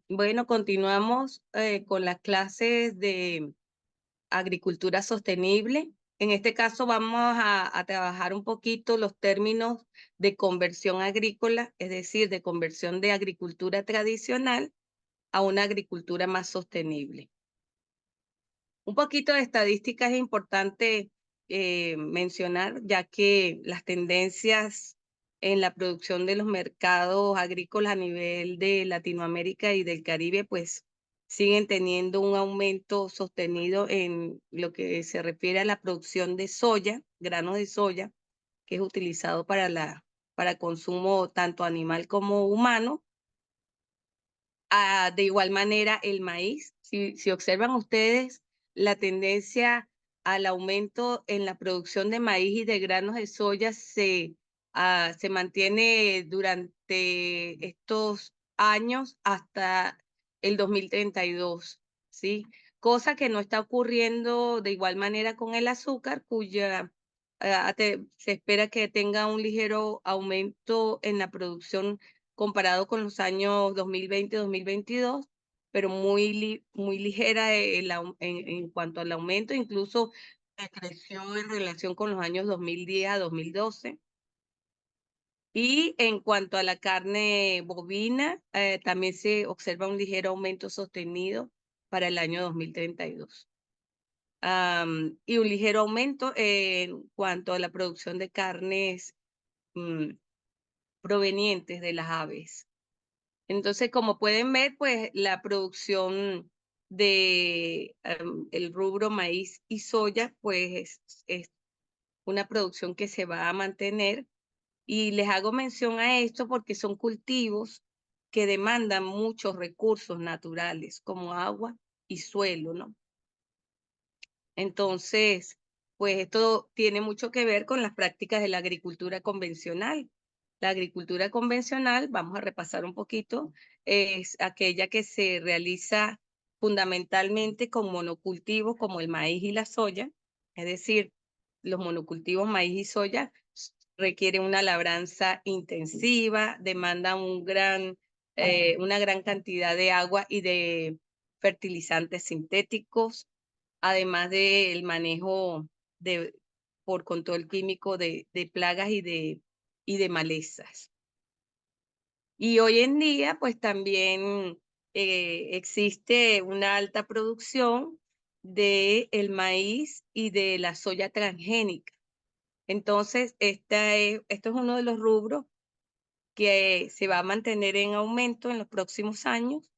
Bueno, continuamos con las clases de agricultura sostenible. En este caso vamos a trabajar un poquito los términos de conversión agrícola, es decir, de conversión de agricultura tradicional a una agricultura más sostenible. Un poquito de estadística es importante mencionar, ya que las tendencias en la producción de los mercados agrícolas a nivel de Latinoamérica y del Caribe, pues siguen teniendo un aumento sostenido en lo que se refiere a la producción de soya, granos de soya, que es utilizado para consumo tanto animal como humano. De igual manera, el maíz, si observan ustedes la tendencia al aumento en la producción de maíz y de granos de soya se mantiene durante estos años hasta el 2032, ¿sí? Cosa que no está ocurriendo de igual manera con el azúcar, cuya se espera que tenga un ligero aumento en la producción comparado con los años 2020-2022, pero muy ligera en cuanto al aumento, incluso creció en relación con los años 2010 a 2012. Y en cuanto a la carne bovina, también se observa un ligero aumento sostenido para el año 2032. Y un ligero aumento en cuanto a la producción de carnes mm, provenientes de las aves. Entonces, como pueden ver, pues la producción de el rubro maíz y soya, pues es una producción que se va a mantener. Y les hago mención a esto porque son cultivos que demandan muchos recursos naturales, como agua y suelo, ¿no? Entonces, pues esto tiene mucho que ver con las prácticas de la agricultura convencional. La agricultura convencional, vamos a repasar un poquito, es aquella que se realiza fundamentalmente con monocultivos como el maíz y la soya, es decir, los monocultivos maíz y soya requieren una labranza intensiva, demandan una gran cantidad de agua y de fertilizantes sintéticos, además del manejo de, por control químico de plagas y de malezas. Y hoy en día, pues también existe una alta producción de el maíz y de la soya transgénica. Entonces, esto es uno de los rubros que se va a mantener en aumento en los próximos años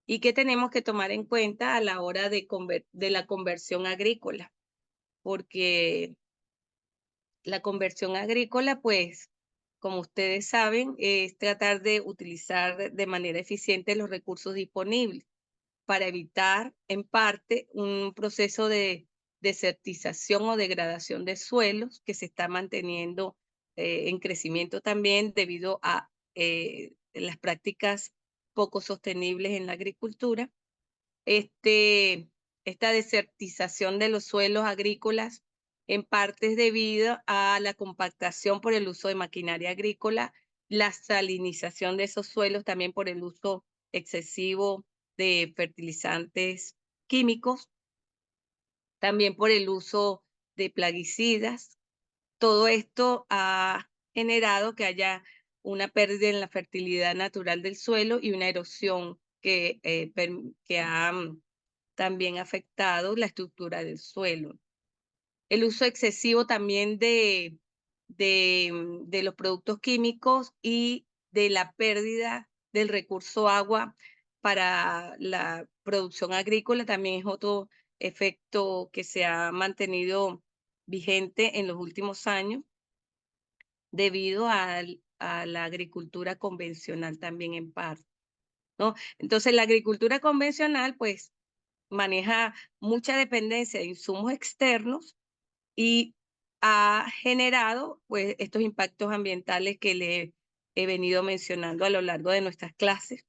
y que tenemos que tomar en cuenta a la hora de la conversión agrícola, porque la conversión agrícola, pues, como ustedes saben, es tratar de utilizar de manera eficiente los recursos disponibles para evitar, en parte, un proceso de desertización o degradación de suelos que se está manteniendo en crecimiento también debido a las prácticas poco sostenibles en la agricultura. Esta desertización de los suelos agrícolas en parte es debido a la compactación por el uso de maquinaria agrícola, la salinización de esos suelos también por el uso excesivo de fertilizantes químicos, también por el uso de plaguicidas. Todo esto ha generado que haya una pérdida en la fertilidad natural del suelo y una erosión que ha también afectado la estructura del suelo. El uso excesivo también de los productos químicos y de la pérdida del recurso agua para la producción agrícola también es otro efecto que se ha mantenido vigente en los últimos años debido a la agricultura convencional también en parte, ¿no? Entonces, la agricultura convencional, pues, maneja mucha dependencia de insumos externos y ha generado, pues, estos impactos ambientales que le he venido mencionando a lo largo de nuestras clases,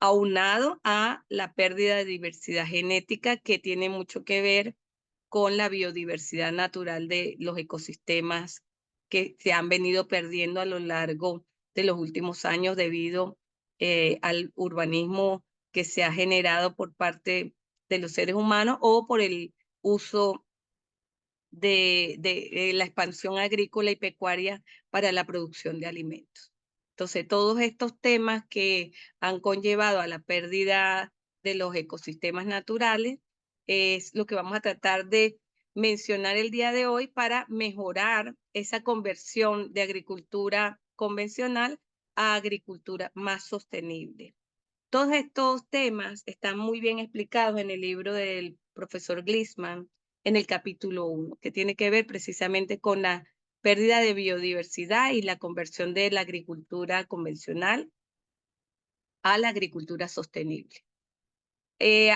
aunado a la pérdida de diversidad genética que tiene mucho que ver con la biodiversidad natural de los ecosistemas que se han venido perdiendo a lo largo de los últimos años debido al urbanismo que se ha generado por parte de los seres humanos o por el uso de la expansión agrícola y pecuaria para la producción de alimentos. Entonces, todos estos temas que han conllevado a la pérdida de los ecosistemas naturales es lo que vamos a tratar de mencionar el día de hoy para mejorar esa conversión de agricultura convencional a agricultura más sostenible. Todos estos temas están muy bien explicados en el libro del profesor Gliessman, en el capítulo 1, que tiene que ver precisamente con la pérdida de biodiversidad y la conversión de la agricultura convencional a la agricultura sostenible.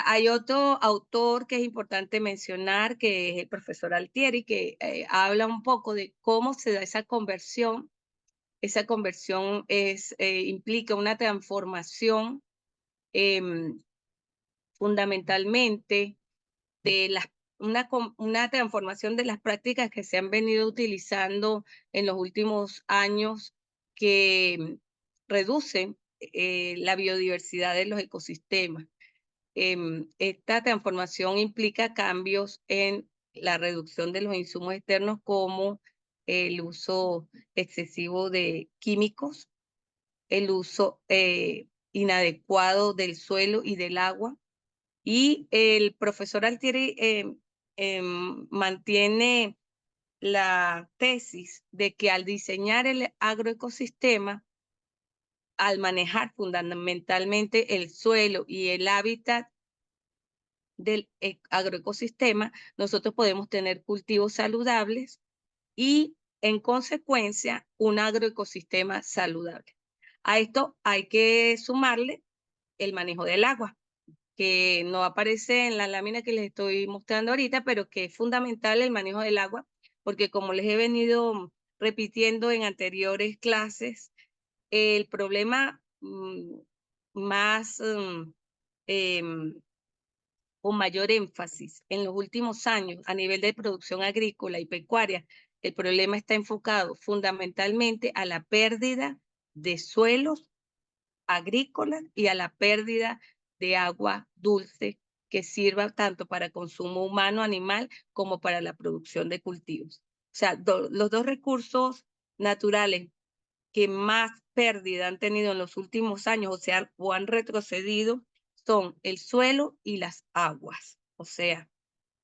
Hay otro autor que es importante mencionar, que es el profesor Altieri, que habla un poco de cómo se da esa conversión. Esa conversión implica una transformación em, fundamentalmente de una transformación de las prácticas que se han venido utilizando en los últimos años que reducen la biodiversidad de los ecosistemas. Esta transformación implica cambios en la reducción de los insumos externos como el uso excesivo de químicos, el uso inadecuado del suelo y del agua, y el profesor Altieri mantiene la tesis de que al diseñar el agroecosistema, al manejar fundamentalmente el suelo y el hábitat del agroecosistema, nosotros podemos tener cultivos saludables y, en consecuencia, un agroecosistema saludable. A esto hay que sumarle el manejo del agua, que no aparece en la lámina que les estoy mostrando ahorita, pero que es fundamental el manejo del agua, porque como les he venido repitiendo en anteriores clases, el problema más con mayor énfasis en los últimos años a nivel de producción agrícola y pecuaria, el problema está enfocado fundamentalmente a la pérdida de suelos agrícolas y a la pérdida de agua dulce que sirva tanto para consumo humano, animal, como para la producción de cultivos. O sea, los dos recursos naturales que más pérdida han tenido en los últimos años, o sea, o han retrocedido, son el suelo y las aguas. O sea,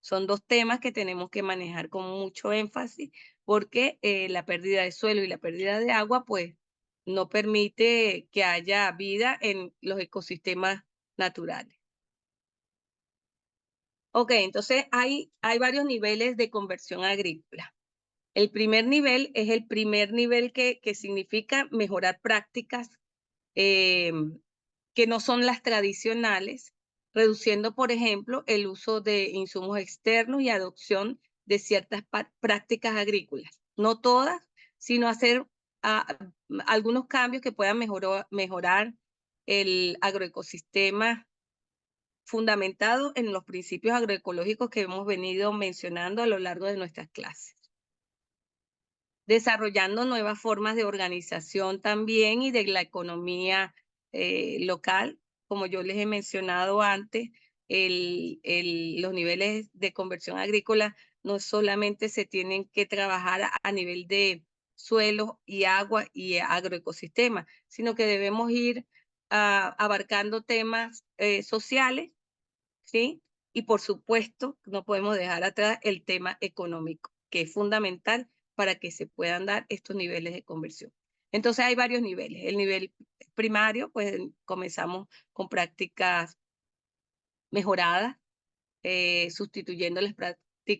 son dos temas que tenemos que manejar con mucho énfasis porque la pérdida de suelo y la pérdida de agua, pues, no permite que haya vida en los ecosistemas naturales. Ok, entonces hay varios niveles de conversión agrícola. El primer nivel es el primer nivel que significa mejorar prácticas que no son las tradicionales, reduciendo, por ejemplo, el uso de insumos externos y adopción de ciertas prácticas agrícolas. No todas, sino hacer algunos cambios que puedan mejorar el agroecosistema fundamentado en los principios agroecológicos que hemos venido mencionando a lo largo de nuestras clases. Desarrollando nuevas formas de organización también y de la economía local. Como yo les he mencionado antes, los niveles de conversión agrícola no solamente se tienen que trabajar a nivel de suelo y agua y agroecosistema, sino que debemos ir abarcando temas sociales, ¿sí? Y por supuesto, no podemos dejar atrás el tema económico, que es fundamental para que se puedan dar estos niveles de conversión. Entonces hay varios niveles. El nivel primario, pues comenzamos con prácticas mejoradas, sustituyendo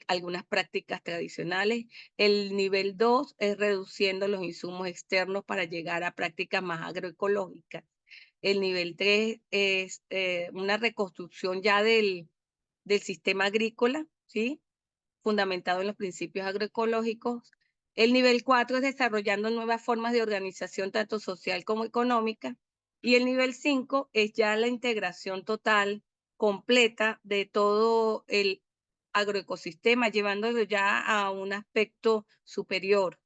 algunas prácticas tradicionales. El nivel 2 es reduciendo los insumos externos para llegar a prácticas más agroecológicas. El nivel 3 es una reconstrucción ya del sistema agrícola, ¿sí? Fundamentado en los principios agroecológicos. El nivel 4 es desarrollando nuevas formas de organización, tanto social como económica. Y el nivel 5 es ya la integración total, completa de todo el agroecosistema, llevándolo ya a un aspecto superior.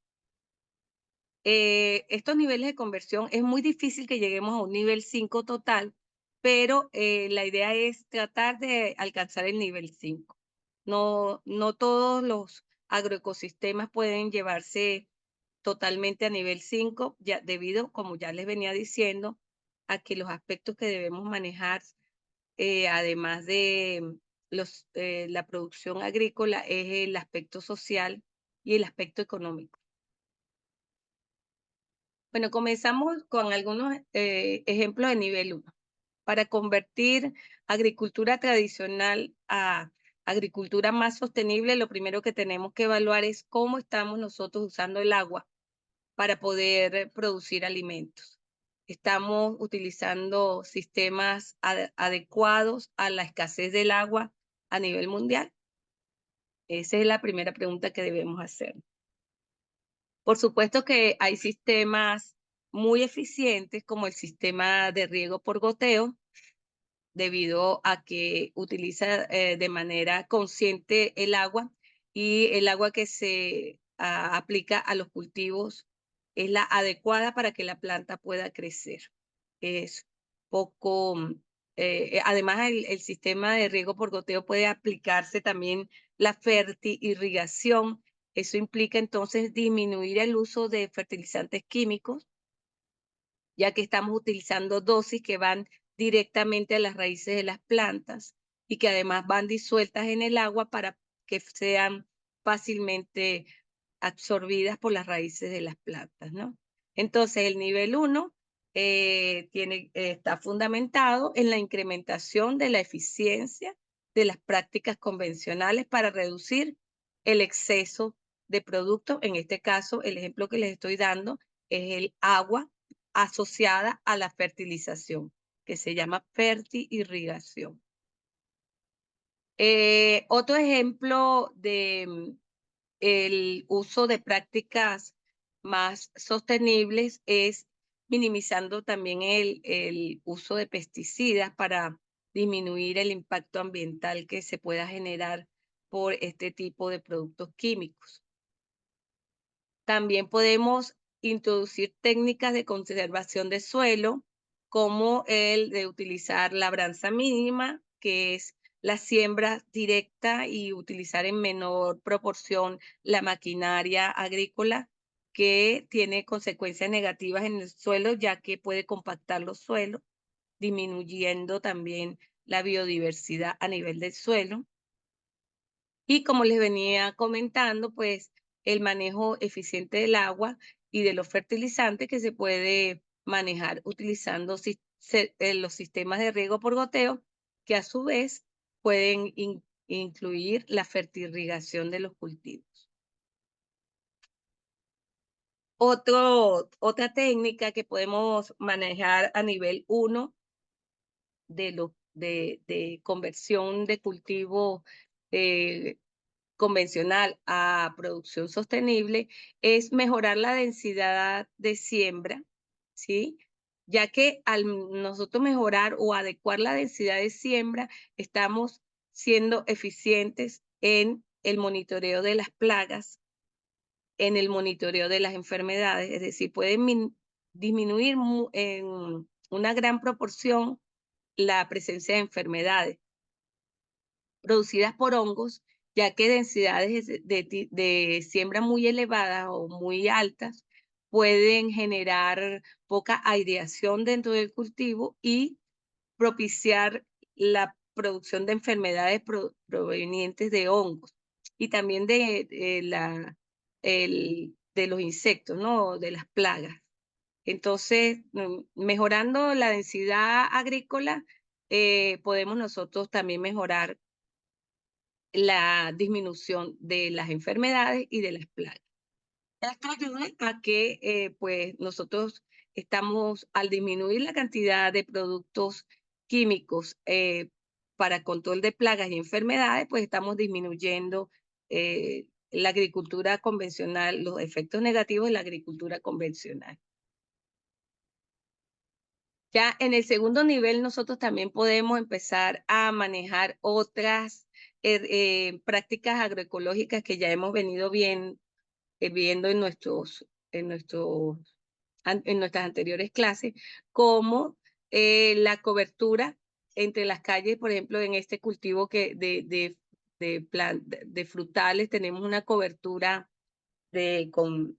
Estos niveles de conversión es muy difícil que lleguemos a un nivel 5 total, pero la idea es tratar de alcanzar el nivel 5. No todos los agroecosistemas pueden llevarse totalmente a nivel 5, ya, debido, como ya les venía diciendo, a que los aspectos que debemos manejar, además de la producción agrícola, es el aspecto social y el aspecto económico. Bueno, comenzamos con algunos ejemplos de nivel 1. Para convertir agricultura tradicional a agricultura más sostenible, lo primero que tenemos que evaluar es cómo estamos nosotros usando el agua para poder producir alimentos. ¿Estamos utilizando sistemas adecuados a la escasez del agua a nivel mundial? Esa es la primera pregunta que debemos hacer. Por supuesto que hay sistemas muy eficientes como el sistema de riego por goteo, debido a que utiliza de manera consciente el agua, y el agua que se aplica a los cultivos es la adecuada para que la planta pueda crecer. Es poco, además el sistema de riego por goteo puede aplicarse también la fertirrigación. Eso implica entonces disminuir el uso de fertilizantes químicos, ya que estamos utilizando dosis que van directamente a las raíces de las plantas y que además van disueltas en el agua para que sean fácilmente absorbidas por las raíces de las plantas, ¿no? Entonces, el nivel 1 está fundamentado en la incrementación de la eficiencia de las prácticas convencionales para reducir el exceso de producto. En este caso, el ejemplo que les estoy dando es el agua asociada a la fertilización, que se llama fertirrigación. Otro ejemplo de el uso de prácticas más sostenibles es minimizando también el uso de pesticidas para disminuir el impacto ambiental que se pueda generar por este tipo de productos químicos. También podemos introducir técnicas de conservación de suelo, como el de utilizar labranza mínima, que es la siembra directa, y utilizar en menor proporción la maquinaria agrícola, que tiene consecuencias negativas en el suelo, ya que puede compactar los suelos, disminuyendo también la biodiversidad a nivel del suelo. Y como les venía comentando, pues el manejo eficiente del agua y de los fertilizantes, que se puede manejar utilizando los sistemas de riego por goteo, que a su vez pueden incluir la fertirrigación de los cultivos. Otra técnica que podemos manejar a nivel 1 de conversión de cultivo eh, convencional a producción sostenible es mejorar la densidad de siembra, ¿sí? Ya que al nosotros mejorar o adecuar la densidad de siembra, estamos siendo eficientes en el monitoreo de las plagas, en el monitoreo de las enfermedades, es decir, pueden disminuir en una gran proporción la presencia de enfermedades producidas por hongos, ya que densidades de siembra muy elevadas o muy altas pueden generar poca aireación dentro del cultivo y propiciar la producción de enfermedades provenientes de hongos, y también de los insectos, ¿no? De las plagas. Entonces, mejorando la densidad agrícola, podemos nosotros también mejorar la disminución de las enfermedades y de las plagas. Esto ayuda a que pues nosotros estamos, al disminuir la cantidad de productos químicos para control de plagas y enfermedades, pues estamos disminuyendo la agricultura convencional, los efectos negativos de la agricultura convencional. Ya en el segundo nivel, nosotros también podemos empezar a manejar otras prácticas agroecológicas que ya hemos venido viendo en nuestras anteriores clases, como La cobertura entre las calles, por ejemplo, en este cultivo que de frutales, tenemos una cobertura con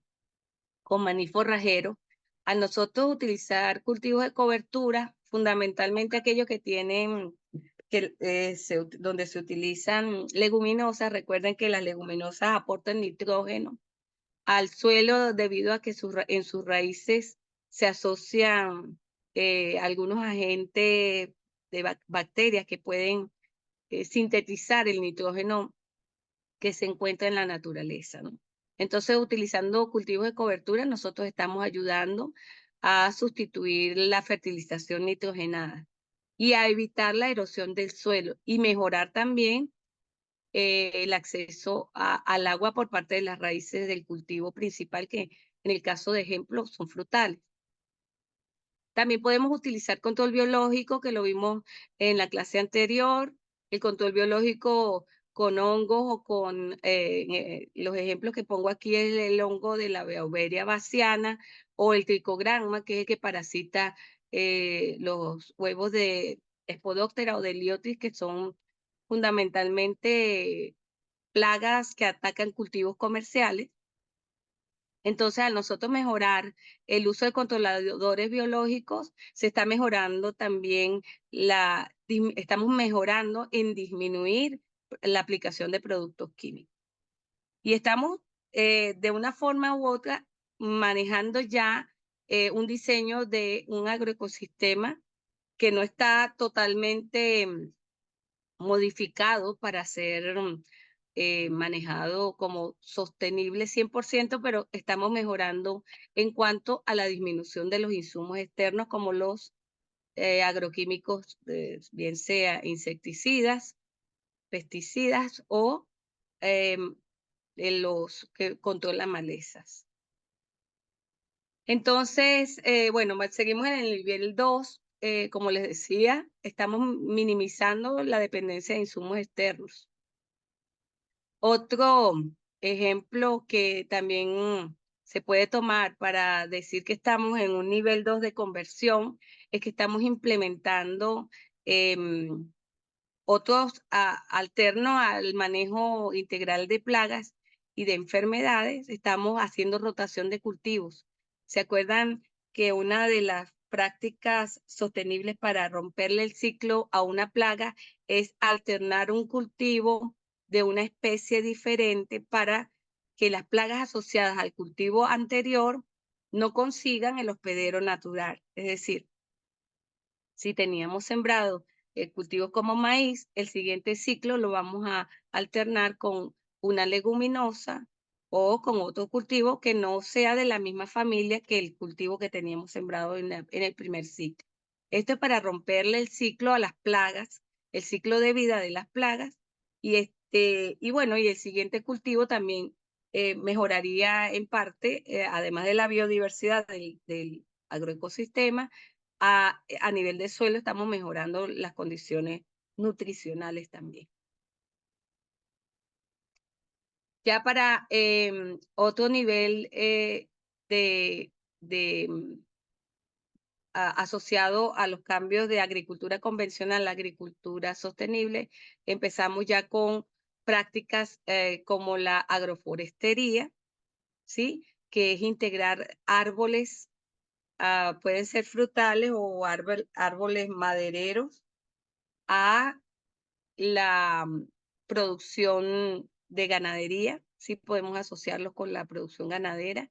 maní forrajero. Al nosotros utilizar cultivos de cobertura, fundamentalmente aquellos que tienen, donde se utilizan leguminosas, recuerden que las leguminosas aportan nitrógeno al suelo debido a que en sus raíces se asocian algunos agentes de bacterias que pueden sintetizar el nitrógeno que se encuentra en la naturaleza, ¿no? Entonces, utilizando cultivos de cobertura, nosotros estamos ayudando a sustituir la fertilización nitrogenada y a evitar la erosión del suelo y mejorar también el acceso al agua por parte de las raíces del cultivo principal, que en el caso de ejemplo son frutales. También podemos utilizar control biológico, que lo vimos en la clase anterior, el control biológico con hongos o con los ejemplos que pongo aquí es el hongo de la Beauveria baciana o el tricograma, que es el que parasita los huevos de Spodoptera o de Liotis, que son fundamentalmente plagas que atacan cultivos comerciales. Entonces, al nosotros mejorar el uso de controladores biológicos, se está mejorando también estamos mejorando en disminuir la aplicación de productos químicos. Y estamos de una forma u otra manejando ya un diseño de un agroecosistema que no está totalmente modificado para ser manejado como sostenible 100%, pero estamos mejorando en cuanto a la disminución de los insumos externos como los agroquímicos, bien sea insecticidas, pesticidas o los que controlan malezas. Entonces, bueno, seguimos en el nivel 2. Como les decía, estamos minimizando la dependencia de insumos externos. Otro ejemplo que también se puede tomar para decir que estamos en un nivel 2 de conversión es que estamos implementando otros alternos al manejo integral de plagas y de enfermedades. Estamos haciendo rotación de cultivos. ¿Se acuerdan que una de las prácticas sostenibles para romperle el ciclo a una plaga es alternar un cultivo de una especie diferente para que las plagas asociadas al cultivo anterior no consigan el hospedero natural? Es decir, si teníamos sembrado cultivos como maíz, el siguiente ciclo lo vamos a alternar con una leguminosa o con otro cultivo que no sea de la misma familia que el cultivo que teníamos sembrado en el primer ciclo. Esto es para romperle el ciclo a las plagas, el ciclo de vida de las plagas, y bueno, y el siguiente cultivo también mejoraría en parte, además de la biodiversidad del agroecosistema, a nivel de suelo estamos mejorando las condiciones nutricionales también. Ya para otro nivel de, de, mm, asociado a los cambios de agricultura convencional a agricultura sostenible, empezamos ya con prácticas como la agroforestería, ¿sí? Que es integrar árboles, pueden ser frutales o árboles madereros, a la producción de ganadería, sí podemos asociarlos con la producción ganadera,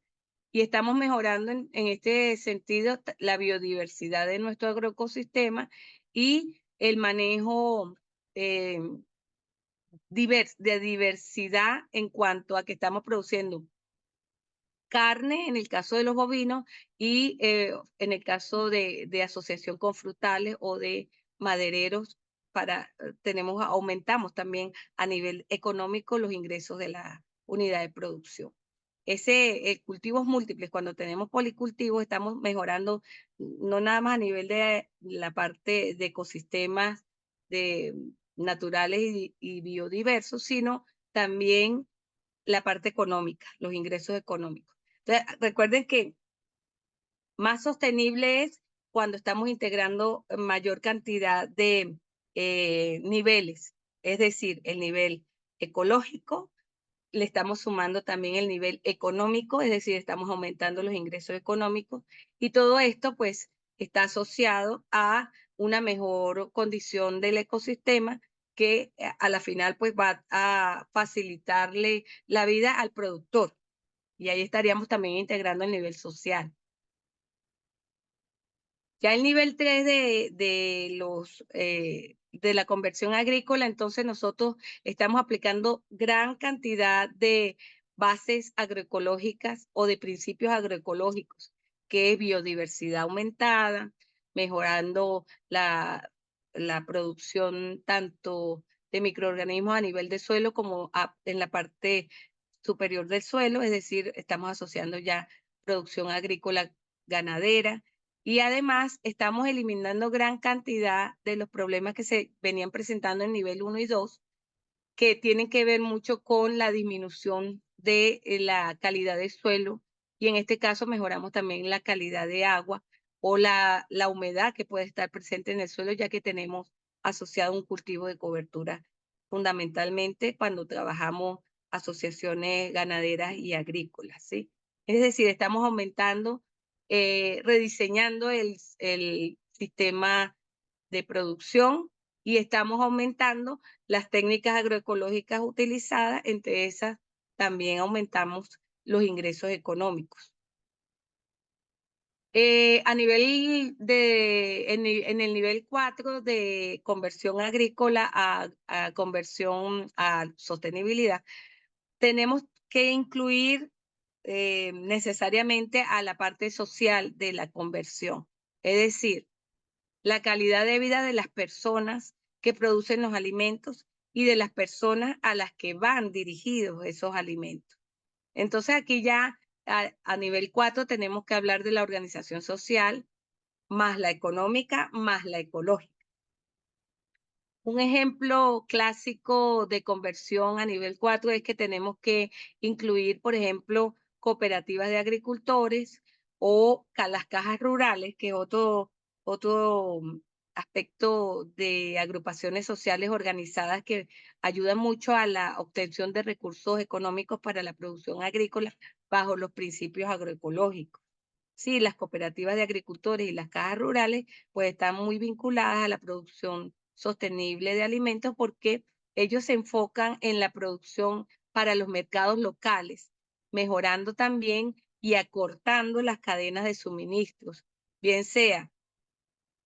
y estamos mejorando en este sentido la biodiversidad de nuestro agroecosistema y el manejo eh, de diversidad en cuanto a que estamos produciendo carne en el caso de los bovinos y en el caso de asociación con frutales o de madereros, aumentamos también a nivel económico los ingresos de la unidad de producción. Cultivos múltiples, cuando tenemos policultivos, estamos mejorando no nada más a nivel de la parte de ecosistemas de, naturales y biodiversos, sino también la parte económica, los ingresos económicos. Entonces, recuerden que más sostenible es cuando estamos integrando mayor cantidad de niveles, es decir, el nivel ecológico, le estamos sumando también el nivel económico, es decir, estamos aumentando los ingresos económicos y todo esto pues está asociado a una mejor condición del ecosistema que a la final pues va a facilitarle la vida al productor y ahí estaríamos también integrando el nivel social. Ya el nivel 3 de la conversión agrícola, entonces nosotros estamos aplicando gran cantidad de bases agroecológicas o de principios agroecológicos, que es biodiversidad aumentada, mejorando la producción tanto de microorganismos a nivel de suelo como en la parte superior del suelo, es decir, estamos asociando ya producción agrícola ganadera, y además estamos eliminando gran cantidad de los problemas que se venían presentando en nivel 1 y 2, que tienen que ver mucho con la disminución de la calidad del suelo y en este caso mejoramos también la calidad de agua o la humedad que puede estar presente en el suelo, ya que tenemos asociado un cultivo de cobertura fundamentalmente cuando trabajamos asociaciones ganaderas y agrícolas, ¿sí? Es decir, estamos aumentando, rediseñando el sistema de producción y estamos aumentando las técnicas agroecológicas utilizadas, entre esas también aumentamos los ingresos económicos. A nivel en el nivel 4 de conversión agrícola a conversión a sostenibilidad, tenemos que incluir necesariamente a la parte social de la conversión. Es decir, la calidad de vida de las personas que producen los alimentos y de las personas a las que van dirigidos esos alimentos. Entonces aquí ya a nivel 4 tenemos que hablar de la organización social, más la económica, más la ecológica. Un ejemplo clásico de conversión a nivel 4 es que tenemos que incluir, por ejemplo, cooperativas de agricultores o las cajas rurales, que es otro aspecto de agrupaciones sociales organizadas que ayudan mucho a la obtención de recursos económicos para la producción agrícola bajo los principios agroecológicos. Sí, las cooperativas de agricultores y las cajas rurales pues están muy vinculadas a la producción sostenible de alimentos porque ellos se enfocan en la producción para los mercados locales, mejorando también y acortando las cadenas de suministros, bien sea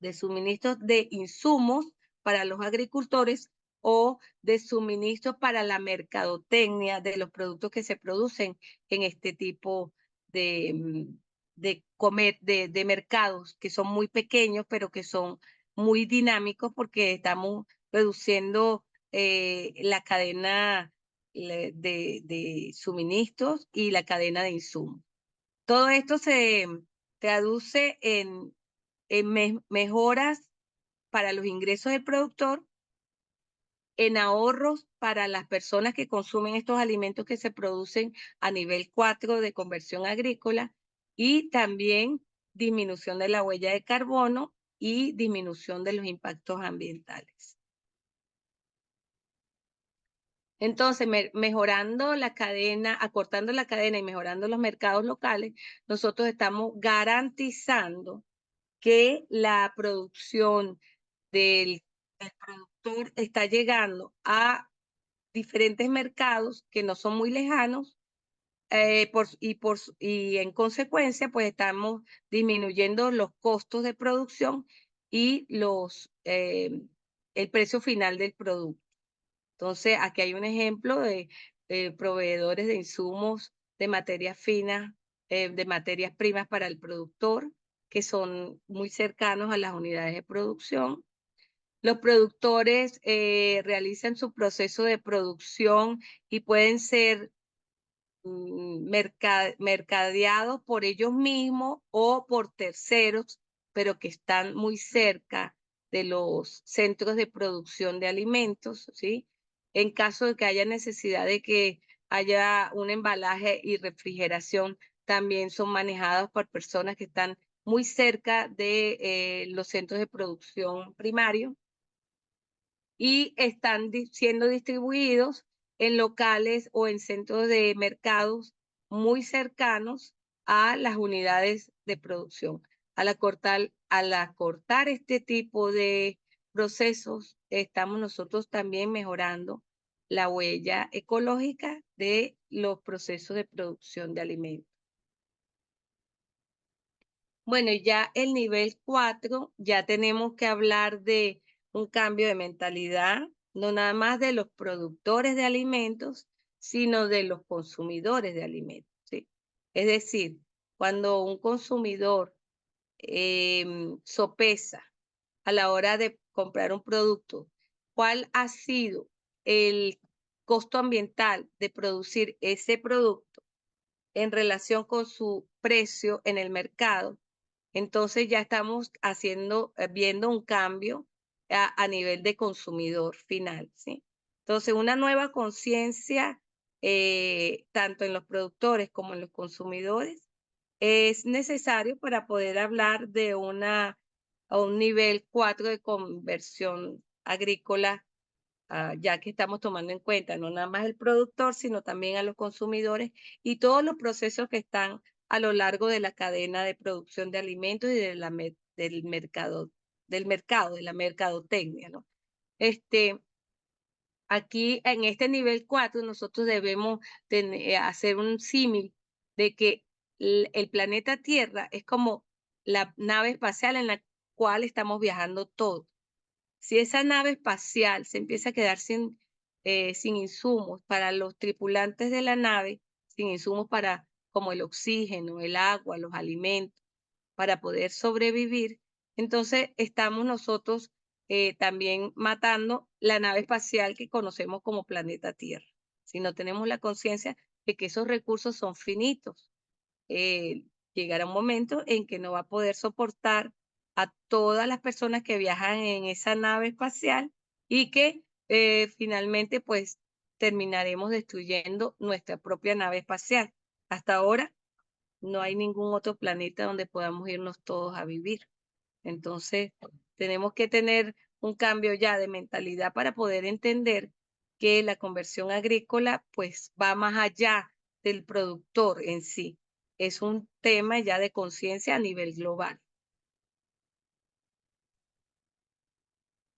de suministros de insumos para los agricultores o de suministros para la mercadotecnia de los productos que se producen en este tipo de, de mercados que son muy pequeños, pero que son muy dinámicos porque estamos reduciendo la cadena de suministros y la cadena de insumos. Todo esto se traduce en mejoras para los ingresos del productor, en ahorros para las personas que consumen estos alimentos que se producen a nivel 4 de conversión agrícola y también disminución de la huella de carbono y disminución de los impactos ambientales. Entonces, mejorando la cadena, acortando la cadena y mejorando los mercados locales, nosotros estamos garantizando que la producción del productor está llegando a diferentes mercados que no son muy lejanos y en consecuencia pues estamos disminuyendo los costos de producción y el precio final del producto. Entonces aquí hay un ejemplo de proveedores de insumos de materias finas, de materias primas para el productor, que son muy cercanos a las unidades de producción. Los productores realizan su proceso de producción y pueden ser mercadeados por ellos mismos o por terceros, pero que están muy cerca de los centros de producción de alimentos, ¿sí? En caso de que haya necesidad de que haya un embalaje y refrigeración, también son manejados por personas que están muy cerca de los centros de producción primario y están siendo distribuidos en locales o en centros de mercados muy cercanos a las unidades de producción. Al acortar este tipo de procesos, estamos nosotros también mejorando la huella ecológica de los procesos de producción de alimentos. Bueno, y ya el nivel 4, ya tenemos que hablar de un cambio de mentalidad, no nada más de los productores de alimentos, sino de los consumidores de alimentos, ¿sí? Es decir, cuando un consumidor sopesa a la hora de comprar un producto, cuál ha sido el costo ambiental de producir ese producto en relación con su precio en el mercado, entonces ya estamos viendo un cambio a nivel de consumidor final, ¿sí? Entonces, una nueva conciencia, tanto en los productores como en los consumidores, es necesario para poder hablar de a un nivel 4 de conversión agrícola, ya que estamos tomando en cuenta no nada más el productor, sino también a los consumidores y todos los procesos que están a lo largo de la cadena de producción de alimentos y del mercado, de la mercadotecnia, ¿no? Este, aquí en este nivel 4 nosotros debemos hacer un símil de que el planeta Tierra es como la nave espacial en la cual estamos viajando todos. Si esa nave espacial se empieza a quedar sin insumos para los tripulantes de la nave, sin insumos para como el oxígeno, el agua, los alimentos, para poder sobrevivir, entonces estamos nosotros también matando la nave espacial que conocemos como planeta Tierra. Si no tenemos la conciencia de que esos recursos son finitos, eh, llegará un momento en que no va a poder soportar a todas las personas que viajan en esa nave espacial y que finalmente pues terminaremos destruyendo nuestra propia nave espacial. Hasta ahora no hay ningún otro planeta donde podamos irnos todos a vivir. Entonces, tenemos que tener un cambio ya de mentalidad para poder entender que la conversión agrícola pues va más allá del productor en sí. Es un tema ya de conciencia a nivel global.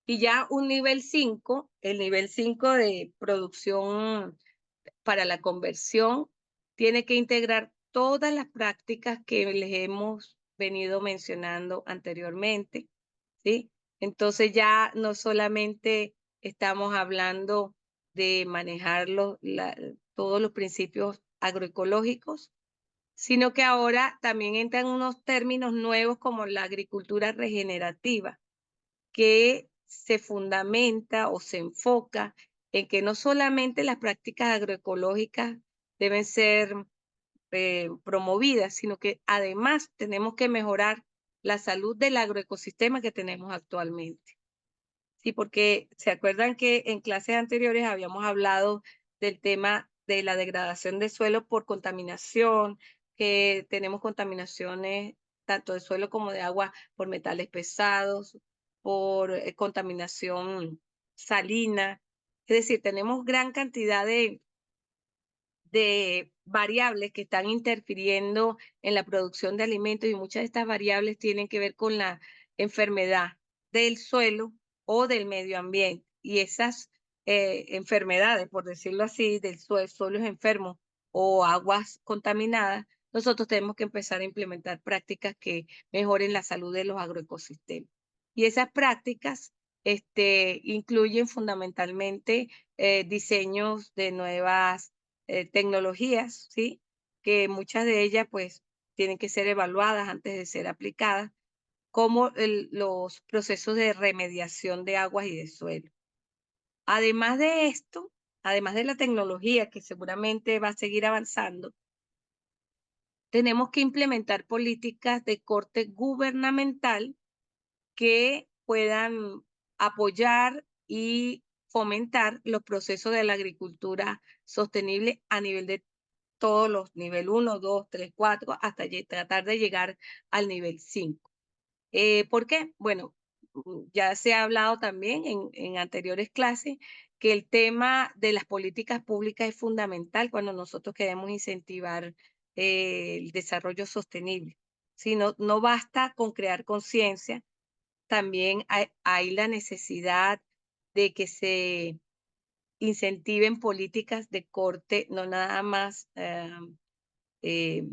Y ya un nivel 5, el nivel 5 de producción para la conversión, tiene que integrar todas las prácticas que les hemos venido mencionando anteriormente, ¿sí? Entonces ya no solamente estamos hablando de manejar todos los principios agroecológicos, sino que ahora también entran unos términos nuevos como la agricultura regenerativa, que se fundamenta o se enfoca en que no solamente las prácticas agroecológicas deben ser promovidas, sino que además tenemos que mejorar la salud del agroecosistema que tenemos actualmente. Sí, porque se acuerdan que en clases anteriores habíamos hablado del tema de la degradación de suelo por contaminación, que tenemos contaminaciones tanto de suelo como de agua por metales pesados, por contaminación salina. Es decir, tenemos gran cantidad de variables que están interfiriendo en la producción de alimentos y muchas de estas variables tienen que ver con la enfermedad del suelo o del medio ambiente. Y esas enfermedades, por decirlo así, del suelos enfermos o aguas contaminadas, nosotros tenemos que empezar a implementar prácticas que mejoren la salud de los agroecosistemas. Y esas prácticas incluyen fundamentalmente diseños de nuevas tecnologías, ¿sí? Que muchas de ellas pues tienen que ser evaluadas antes de ser aplicadas, como los procesos de remediación de aguas y de suelo. Además de esto, además de la tecnología que seguramente va a seguir avanzando, tenemos que implementar políticas de corte gubernamental que puedan apoyar y fomentar los procesos de la agricultura sostenible a nivel de todos los nivel 1, 2, 3, 4, hasta tratar de llegar al nivel 5. ¿Por qué? Bueno, ya se ha hablado también en anteriores clases que el tema de las políticas públicas es fundamental cuando nosotros queremos incentivar el desarrollo sostenible. Si no, no basta con crear conciencia, también hay la necesidad de que se incentiven políticas de corte, no nada más que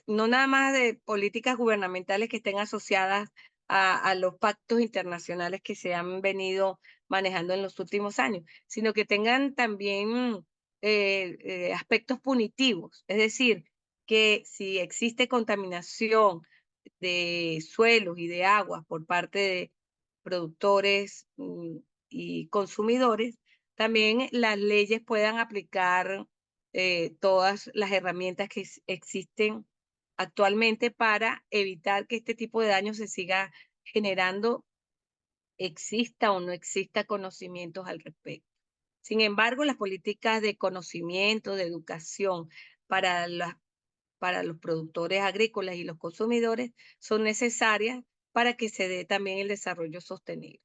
no nada más de políticas gubernamentales que estén asociadas a los pactos internacionales que se han venido manejando en los últimos años, sino que tengan también aspectos punitivos. Es decir, que si existe contaminación de suelos y de aguas por parte de productores y consumidores, también las leyes puedan aplicar todas las herramientas que existen actualmente para evitar que este tipo de daño se siga generando, exista o no exista conocimientos al respecto. Sin embargo, las políticas de conocimiento, de educación para, para los productores agrícolas y los consumidores son necesarias para que se dé también el desarrollo sostenible.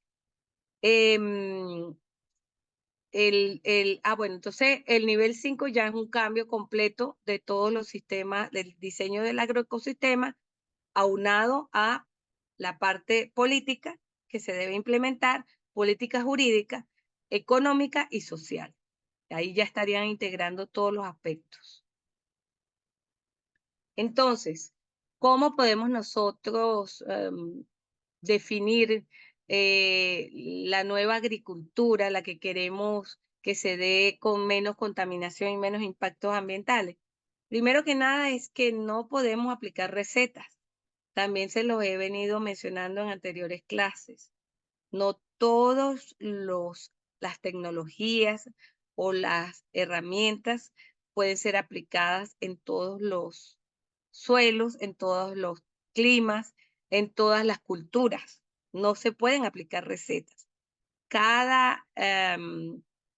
Em, bueno, entonces el nivel 5 ya es un cambio completo de todos los sistemas, del diseño del agroecosistema, aunado a la parte política que se debe implementar, política jurídica, económica y social. Ahí ya estarían integrando todos los aspectos. Entonces, ¿cómo podemos nosotros definir la nueva agricultura, la que queremos que se dé con menos contaminación y menos impactos ambientales? Primero que nada es que no podemos aplicar recetas. También se los he venido mencionando en anteriores clases. No todos las tecnologías o las herramientas pueden ser aplicadas en todos los suelos, en todos los climas, en todas las culturas. No se pueden aplicar recetas. Cada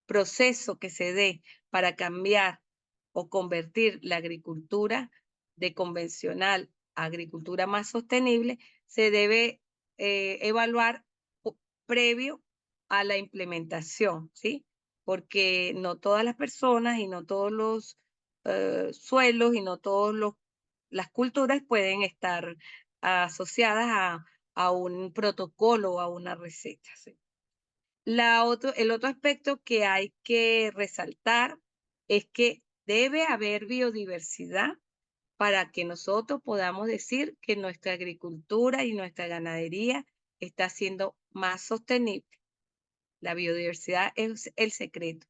proceso que se dé para cambiar o convertir la agricultura de convencional a agricultura más sostenible se debe evaluar previo a la implementación, ¿sí? Porque no todas las personas y no todos los suelos y no todas las culturas pueden estar asociadas a un protocolo o a una receta, ¿sí? El otro aspecto que hay que resaltar es que debe haber biodiversidad para que nosotros podamos decir que nuestra agricultura y nuestra ganadería está siendo más sostenible. La biodiversidad es el secreto.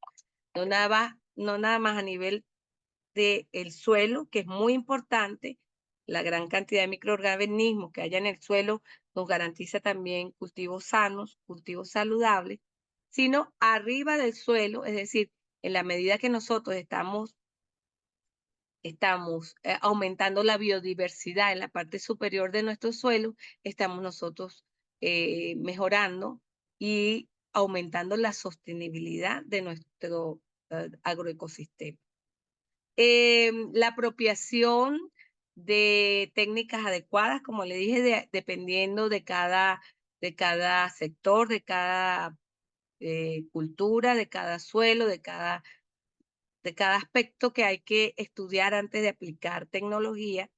No nada más a nivel del suelo, que es muy importante, la gran cantidad de microorganismos que haya en el suelo nos garantiza también cultivos sanos, cultivos saludables, sino arriba del suelo, es decir, en la medida que nosotros estamos aumentando la biodiversidad en la parte superior de nuestro suelo, estamos nosotros mejorando y aumentando la sostenibilidad de nuestro agroecosistema. La apropiación de técnicas adecuadas, como le dije, dependiendo de cada sector, de cada cultura, de cada suelo, de cada aspecto que hay que estudiar antes de aplicar tecnología,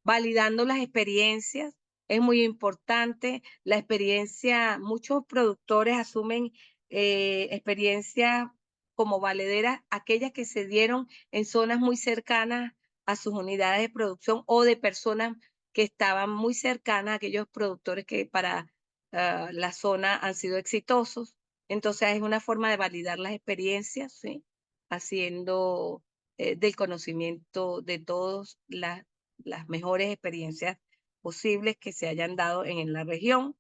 validando las experiencias. Es muy importante la experiencia. Muchos productores asumen experiencias como valederas, aquellas que se dieron en zonas muy cercanas a sus unidades de producción o de personas que estaban muy cercanas a aquellos productores que para la zona han sido exitosos. Entonces es una forma de validar las experiencias, ¿sí? Haciendo del conocimiento de todos las mejores experiencias posibles que se hayan dado en la región.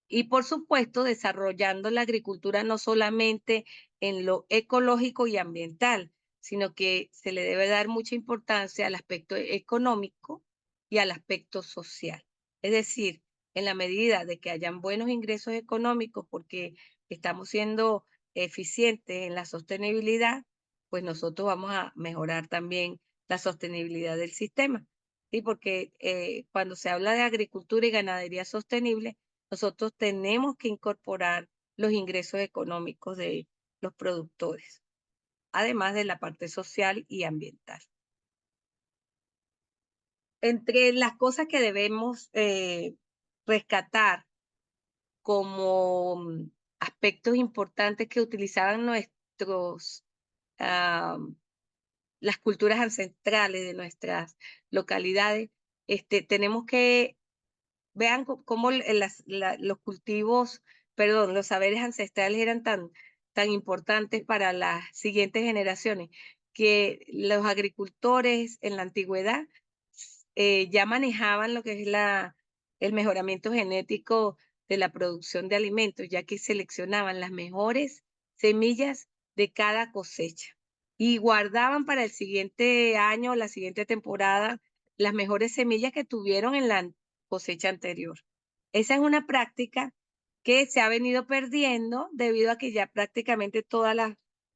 Y por supuesto, desarrollando la agricultura no solamente en lo ecológico y ambiental, sino que se le debe dar mucha importancia al aspecto económico y al aspecto social. Es decir, en la medida de que hayan buenos ingresos económicos porque estamos siendo eficientes en la sostenibilidad, pues nosotros vamos a mejorar también la sostenibilidad del sistema. Sí, porque cuando se habla de agricultura y ganadería sostenible, nosotros tenemos que incorporar los ingresos económicos de los productores, además de la parte social y ambiental. Entre las cosas que debemos rescatar como aspectos importantes que utilizaban nuestros, ah, las culturas ancestrales de nuestras localidades, tenemos que vean cómo los cultivos, perdón, los saberes ancestrales eran tan importantes para las siguientes generaciones, que los agricultores en la antigüedad ya manejaban lo que es el mejoramiento genético de la producción de alimentos, ya que seleccionaban las mejores semillas de cada cosecha y guardaban para el siguiente año, la siguiente temporada, las mejores semillas que tuvieron en la cosecha anterior. Esa es una práctica que se ha venido perdiendo debido a que ya prácticamente todas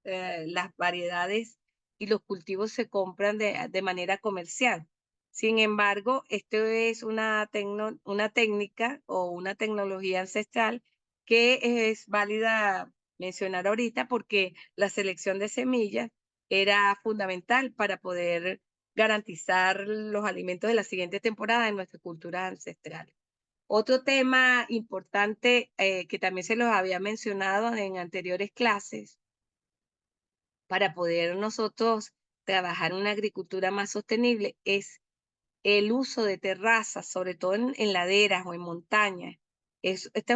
las variedades y los cultivos se compran de manera comercial. Sin embargo, esto es una técnica o una tecnología ancestral que es válida mencionar ahorita porque la selección de semillas era fundamental para poder garantizar los alimentos de la siguiente temporada en nuestras culturas ancestrales. Otro tema importante que también se los había mencionado en anteriores clases, para poder nosotros trabajar una agricultura más sostenible, es el uso de terrazas, sobre todo en laderas o en montañas. Este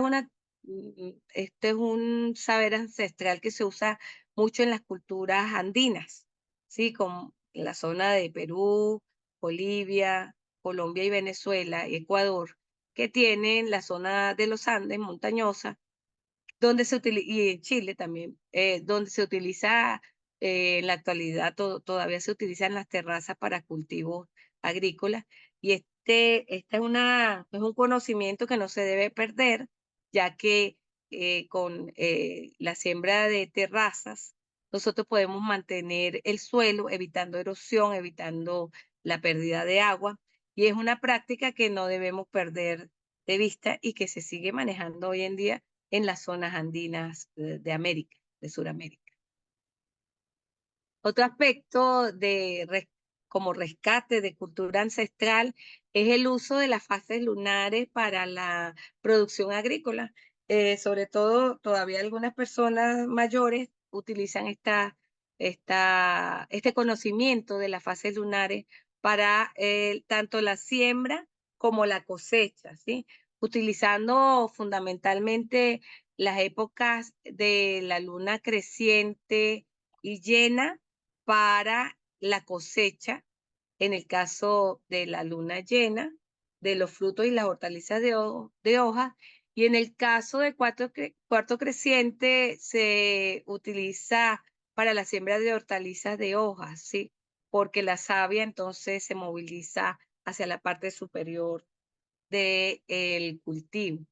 es un saber ancestral que se usa mucho en las culturas andinas, ¿sí? Como en la zona de Perú, Bolivia, Colombia y Venezuela y Ecuador, que tienen la zona de los Andes montañosa y en Chile también, donde se utiliza, en la actualidad todavía se utilizan las terrazas para cultivos agrícolas y es un conocimiento que no se debe perder, ya que con la siembra de terrazas nosotros podemos mantener el suelo, evitando erosión, evitando la pérdida de agua, y es una práctica que no debemos perder de vista y que se sigue manejando hoy en día en las zonas andinas de América, de Sudamérica. Otro aspecto como rescate de cultura ancestral es el uso de las fases lunares para la producción agrícola. Sobre todo, todavía algunas personas mayores utilizan este conocimiento de las fases lunares para tanto la siembra como la cosecha, ¿sí? Utilizando fundamentalmente las épocas de la luna creciente y llena para la cosecha, en el caso de la luna llena, de los frutos y las hortalizas de hoja, y en el caso de cuarto creciente se utiliza para la siembra de hortalizas de hojas, ¿sí? Porque la savia entonces se moviliza hacia la parte superior del cultivo.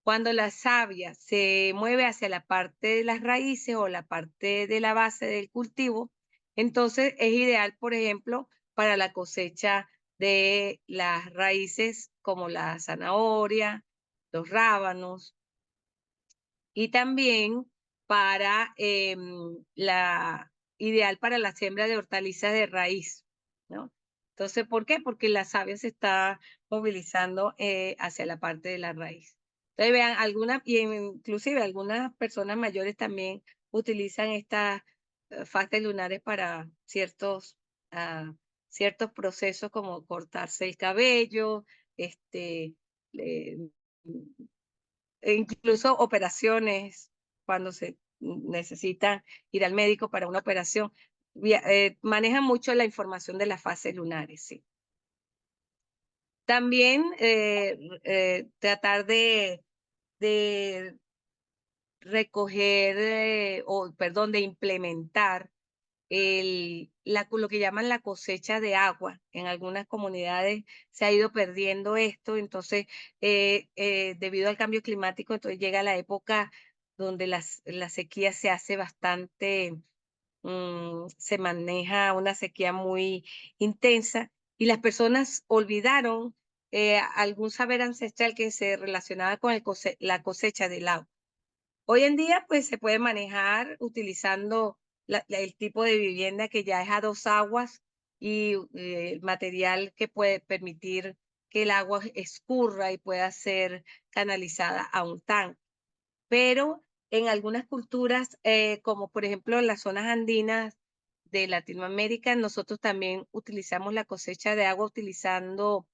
Cuando la savia se mueve hacia la parte de las raíces o la parte de la base del cultivo, entonces es ideal, por ejemplo, para la cosecha de las raíces como la zanahoria, los rábanos, y también ideal para la siembra de hortalizas de raíz, ¿no? Entonces, ¿por qué? Porque la savia se está movilizando hacia la parte de la raíz. Entonces, vean, inclusive algunas personas mayores también utilizan estas fases lunares para ah, ciertos procesos como cortarse el cabello, eh, e incluso operaciones, cuando se necesita ir al médico para una operación, manejan mucho la información de las fases lunares, sí. También tratar de recoger, perdón, de implementar lo que llaman la cosecha de agua. En algunas comunidades se ha ido perdiendo esto, entonces, debido al cambio climático, entonces llega la época donde la sequía se hace bastante se maneja una sequía muy intensa y las personas olvidaron algún saber ancestral que se relacionaba con la cosecha del agua. Hoy en día, pues se puede manejar utilizando el tipo de vivienda que ya es a dos aguas y el material que puede permitir que el agua escurra y pueda ser canalizada a un tanque. Pero en algunas culturas, como por ejemplo en las zonas andinas de Latinoamérica, nosotros también utilizamos la cosecha de agua utilizando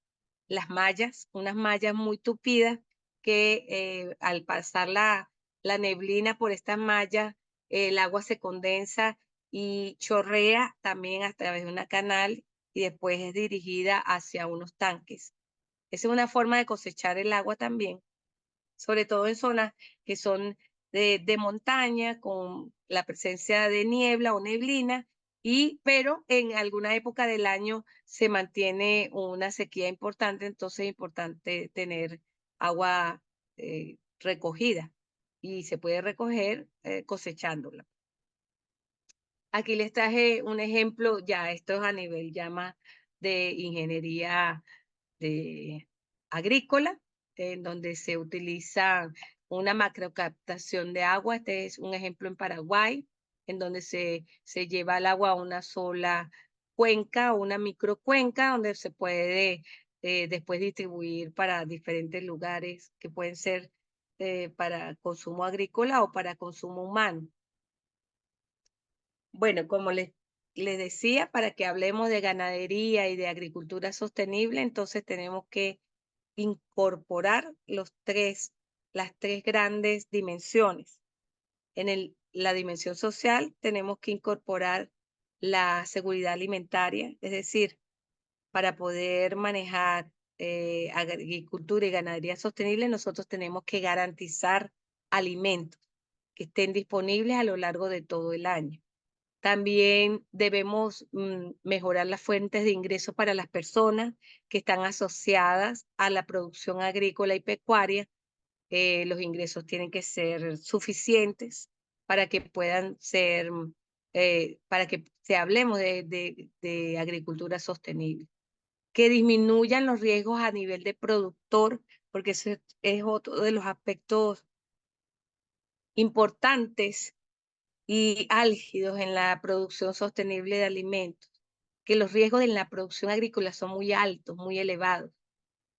las mallas, unas mallas muy tupidas que al pasar la neblina por estas mallas, el agua se condensa y chorrea también a través de una canal y después es dirigida hacia unos tanques. Esa es una forma de cosechar el agua también, sobre todo en zonas que son de montaña, con la presencia de niebla o neblina, pero en alguna época del año se mantiene una sequía importante, entonces es importante tener agua recogida y se puede recoger cosechándola. Aquí les traje un ejemplo, ya esto es a nivel ya más de ingeniería de agrícola, en donde se utiliza una macrocaptación de agua. Este es un ejemplo en Paraguay, en donde se lleva el agua a una sola cuenca o una microcuenca, donde se puede después distribuir para diferentes lugares que pueden ser para consumo agrícola o para consumo humano. Bueno, como les decía, para que hablemos de ganadería y de agricultura sostenible, entonces tenemos que incorporar las tres grandes dimensiones. En la dimensión social tenemos que incorporar la seguridad alimentaria, es decir, para poder manejar agricultura y ganadería sostenible, nosotros tenemos que garantizar alimentos que estén disponibles a lo largo de todo el año. También debemos mejorar las fuentes de ingresos para las personas que están asociadas a la producción agrícola y pecuaria. Los ingresos tienen que ser suficientes para que puedan ser, para que se hablemos de agricultura sostenible. Que disminuyan los riesgos a nivel de productor, porque eso es otro de los aspectos importantes y álgidos en la producción sostenible de alimentos, que los riesgos en la producción agrícola son muy altos, muy elevados.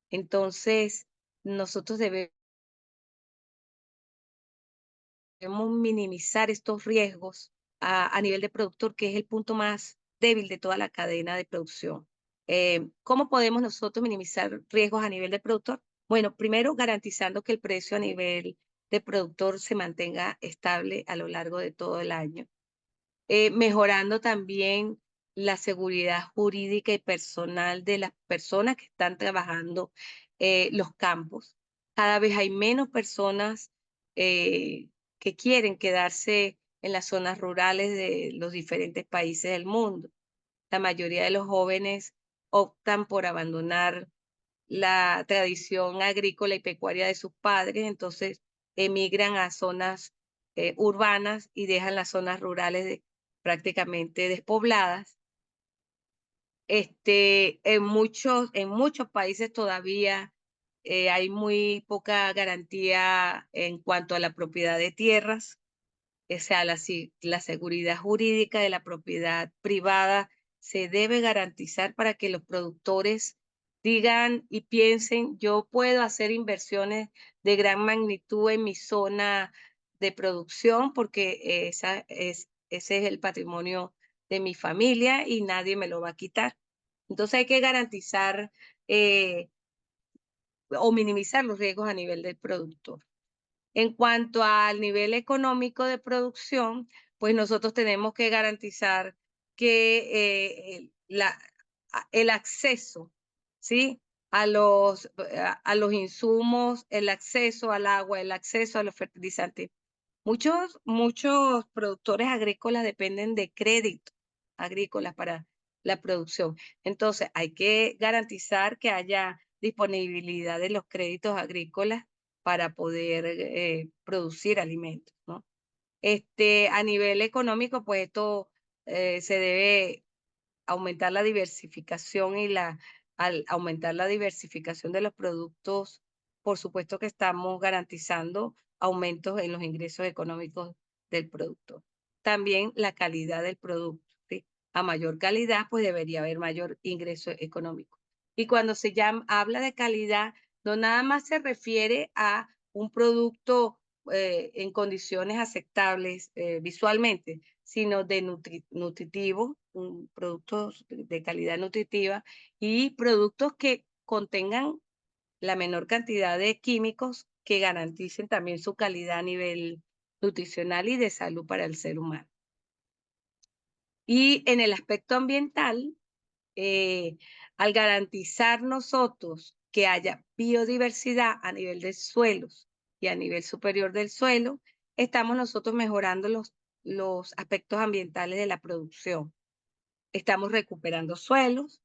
Entonces, nosotros debemos minimizar estos riesgos a nivel de productor, que es el punto más débil de toda la cadena de producción. ¿Cómo podemos nosotros minimizar riesgos a nivel de productor? Bueno, primero garantizando que el precio a nivel de productor se mantenga estable a lo largo de todo el año, mejorando también la seguridad jurídica y personal de las personas que están trabajando los campos. Cada vez hay menos personas que quieren quedarse en las zonas rurales de los diferentes países del mundo. La mayoría de los jóvenes optan por abandonar la tradición agrícola y pecuaria de sus padres, entonces emigran a zonas urbanas y dejan las zonas rurales prácticamente despobladas. En muchos países todavía hay muy poca garantía en cuanto a la propiedad de tierras, o sea, la seguridad jurídica de la propiedad privada se debe garantizar para que los productores digan y piensen, yo puedo hacer inversiones de gran magnitud en mi zona de producción porque ese es el patrimonio de mi familia y nadie me lo va a quitar. Entonces hay que garantizar eh, o minimizar los riesgos a nivel del productor. En cuanto al nivel económico de producción, pues nosotros tenemos que garantizar que el acceso, ¿sí? A los insumos, el acceso al agua, el acceso a los fertilizantes. Muchos productores agrícolas dependen de créditos agrícolas para la producción. Entonces, hay que garantizar que haya disponibilidad de los créditos agrícolas para poder producir alimentos, ¿no? A nivel económico, pues esto se debe aumentar la diversificación al aumentar la diversificación de los productos, por supuesto que estamos garantizando aumentos en los ingresos económicos del productor. También la calidad del producto, ¿sí? A mayor calidad, pues debería haber mayor ingreso económico. Y cuando habla de calidad, no nada más se refiere a un producto en condiciones aceptables visualmente, sino de nutritivo, productos de calidad nutritiva y productos que contengan la menor cantidad de químicos que garanticen también su calidad a nivel nutricional y de salud para el ser humano. Y en el aspecto ambiental, eh, al garantizar nosotros que haya biodiversidad a nivel de suelos y a nivel superior del suelo, estamos nosotros mejorando los aspectos ambientales de la producción. Estamos recuperando suelos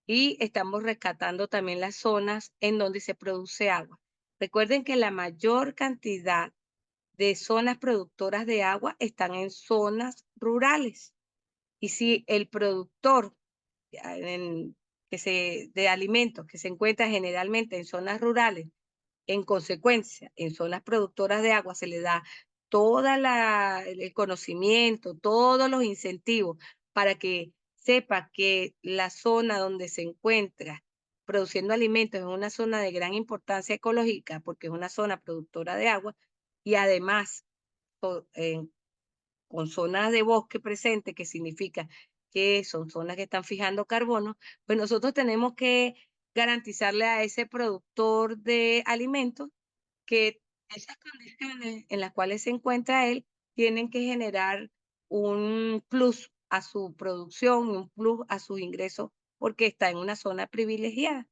y estamos rescatando también las zonas en donde se produce agua. Recuerden que la mayor cantidad de zonas productoras de agua están en zonas rurales. Y si el productor de alimentos que se encuentra generalmente en zonas rurales, en consecuencia, en zonas productoras de agua se le da el conocimiento, todos los incentivos para que sepa que la zona donde se encuentra produciendo alimentos es una zona de gran importancia ecológica porque es una zona productora de agua y además con zonas de bosque presente, que significa que son zonas que están fijando carbono, pues nosotros tenemos que garantizarle a ese productor de alimentos que esas condiciones en las cuales se encuentra él tienen que generar un plus a su producción, un plus a sus ingresos, porque está en una zona privilegiada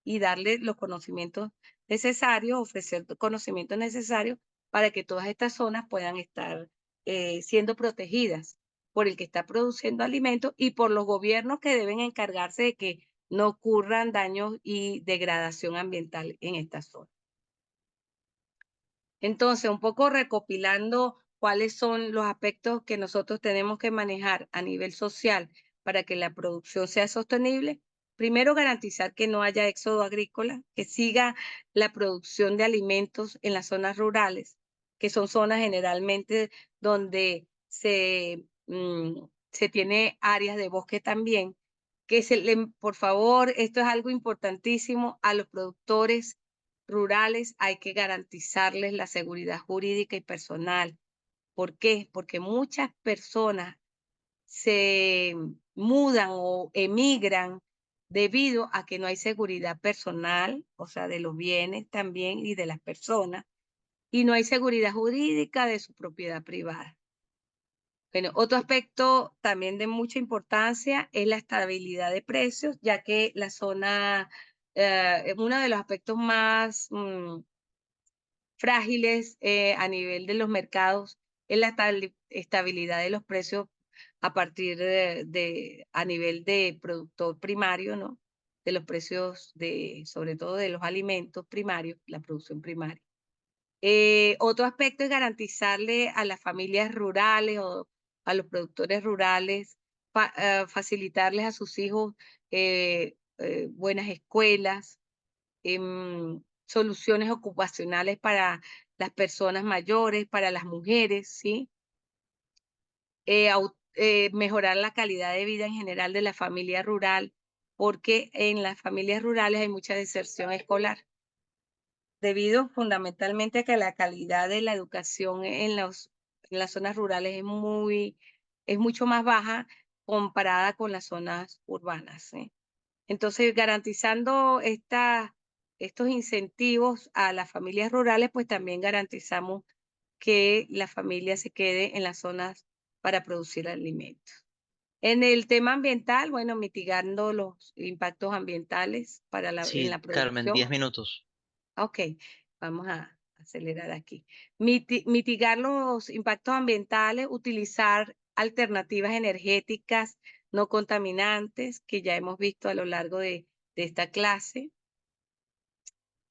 y darle los conocimientos necesarios, ofrecer conocimientos necesarios para que todas estas zonas puedan estar siendo protegidas por el que está produciendo alimentos y por los gobiernos que deben encargarse de que no ocurran daños y degradación ambiental en esta zona. Entonces, un poco recopilando cuáles son los aspectos que nosotros tenemos que manejar a nivel social para que la producción sea sostenible. Primero, garantizar que no haya éxodo agrícola, que siga la producción de alimentos en las zonas rurales, que son zonas generalmente donde se tiene áreas de bosque también. Por favor, esto es algo importantísimo a los productores rurales hay que garantizarles la seguridad jurídica y personal. ¿Por qué? Porque muchas personas se mudan o emigran debido a que no hay seguridad personal, o sea, de los bienes también y de las personas, y no hay seguridad jurídica de su propiedad privada. Bueno, otro aspecto también de mucha importancia es la estabilidad de precios, ya que la zona, uno de los aspectos más frágiles a nivel de los mercados es la estabilidad de los precios a partir a nivel de productor primario, ¿no? De los precios sobre todo de los alimentos primarios, la producción primaria. Otro aspecto es garantizarle a las familias rurales o a los productores rurales, facilitarles a sus hijos buenas escuelas, soluciones ocupacionales para las personas mayores, para las mujeres, ¿sí? Mejorar la calidad de vida en general de la familia rural, porque en las familias rurales hay mucha deserción escolar, debido fundamentalmente a que la calidad de la educación en las zonas rurales es mucho más baja comparada con las zonas urbanas, ¿sí? Entonces, garantizando estos incentivos a las familias rurales, pues también garantizamos que la familia se quede en las zonas para producir alimentos. En el tema ambiental, bueno, mitigando los impactos ambientales en Sí, la Carmen, producción. 10 minutos. Ok, vamos a acelerar aquí. Mitigar los impactos ambientales, utilizar alternativas energéticas no contaminantes, que ya hemos visto a lo largo de esta clase.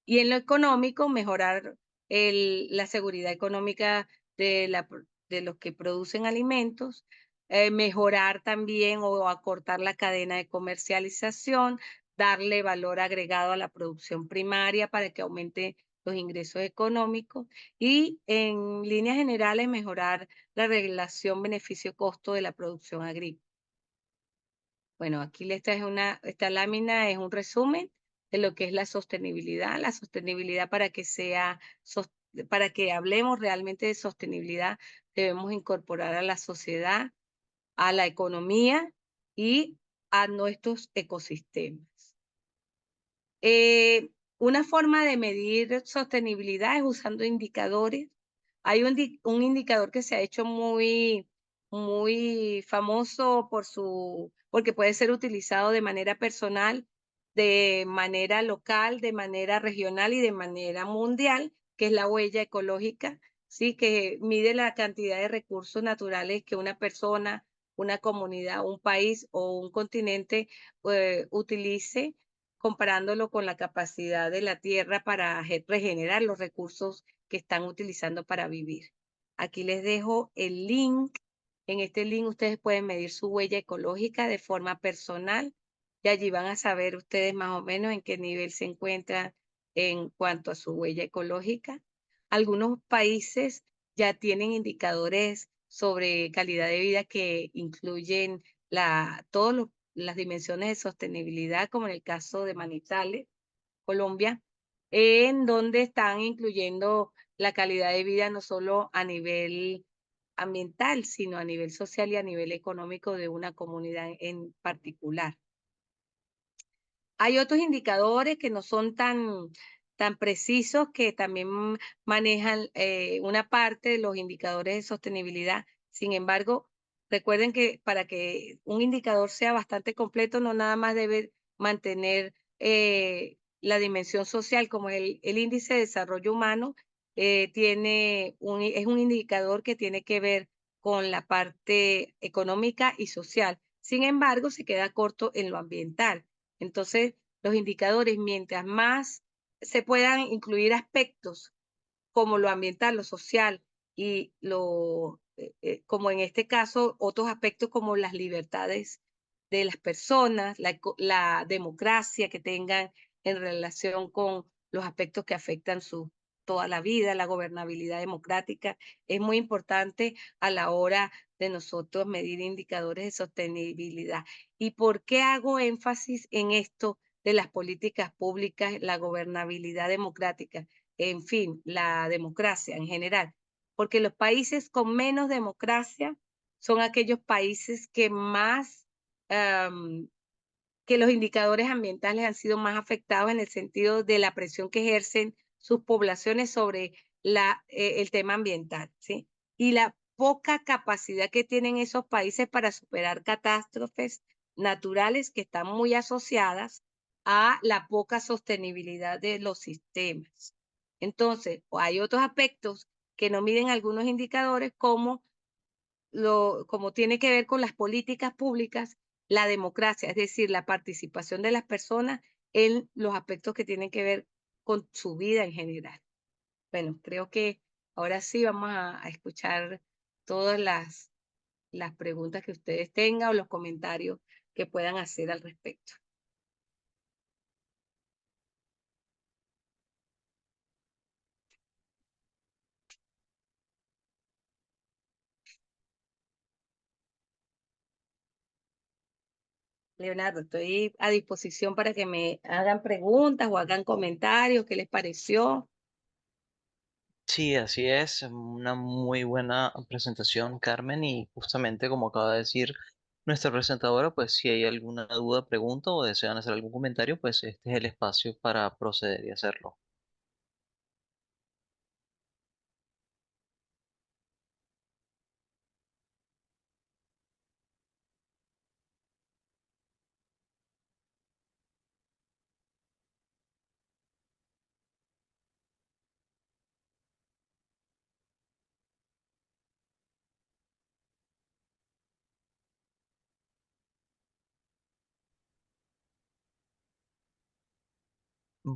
Y en lo económico, mejorar la seguridad económica de los que producen alimentos, mejorar también o acortar la cadena de comercialización, darle valor agregado a la producción primaria para que aumente los ingresos económicos y en líneas generales mejorar la relación beneficio-costo de la producción agrícola. Bueno, aquí esta lámina es un resumen de lo que es la sostenibilidad. La sostenibilidad para que hablemos realmente de sostenibilidad, debemos incorporar a la sociedad, a la economía y a nuestros ecosistemas. Una forma de medir sostenibilidad es usando indicadores. Hay un indicador que se ha hecho muy famoso porque puede ser utilizado de manera personal, de manera local, de manera regional y de manera mundial, que es la huella ecológica, ¿sí? Que mide la cantidad de recursos naturales que una persona, una comunidad, un país o un continente utilice comparándolo con la capacidad de la Tierra para regenerar los recursos que están utilizando para vivir. Aquí les dejo el link. En este link ustedes pueden medir su huella ecológica de forma personal y allí van a saber ustedes más o menos en qué nivel se encuentran en cuanto a su huella ecológica. Algunos países ya tienen indicadores sobre calidad de vida que incluyen todos los las dimensiones de sostenibilidad, como en el caso de Manizales, Colombia, en donde están incluyendo la calidad de vida no solo a nivel ambiental, sino a nivel social y a nivel económico de una comunidad en particular. Hay otros indicadores que no son tan precisos que también manejan una parte de los indicadores de sostenibilidad. Sin embargo, recuerden que para que un indicador sea bastante completo, no nada más debe mantener la dimensión social, como el índice de desarrollo humano es un indicador que tiene que ver con la parte económica y social. Sin embargo, se queda corto en lo ambiental. Entonces, los indicadores, mientras más se puedan incluir aspectos como lo ambiental, lo social y como en este caso, otros aspectos como las libertades de las personas, la democracia que tengan en relación con los aspectos que afectan toda la vida, la gobernabilidad democrática, es muy importante a la hora de nosotros medir indicadores de sostenibilidad. ¿Y por qué hago énfasis en esto de las políticas públicas, la gobernabilidad democrática? En fin, la democracia en general, porque los países con menos democracia son aquellos países que am, que los indicadores ambientales han sido más afectados en el sentido de la presión que ejercen sus poblaciones sobre el tema ambiental, ¿sí? Y la poca capacidad que tienen esos países para superar catástrofes naturales que están muy asociadas a la poca sostenibilidad de los sistemas. Entonces, hay otros aspectos que no miden algunos indicadores como tiene que ver con las políticas públicas, la democracia, es decir, la participación de las personas en los aspectos que tienen que ver con su vida en general. Bueno, creo que ahora sí vamos a escuchar todas las preguntas que ustedes tengan o los comentarios que puedan hacer al respecto. Leonardo, estoy a disposición para que me hagan preguntas o hagan comentarios, ¿qué les pareció? Sí, así es, una muy buena presentación, Carmen, y justamente como acaba de decir nuestra presentadora, pues si hay alguna duda, pregunta o desean hacer algún comentario, pues este es el espacio para proceder y hacerlo.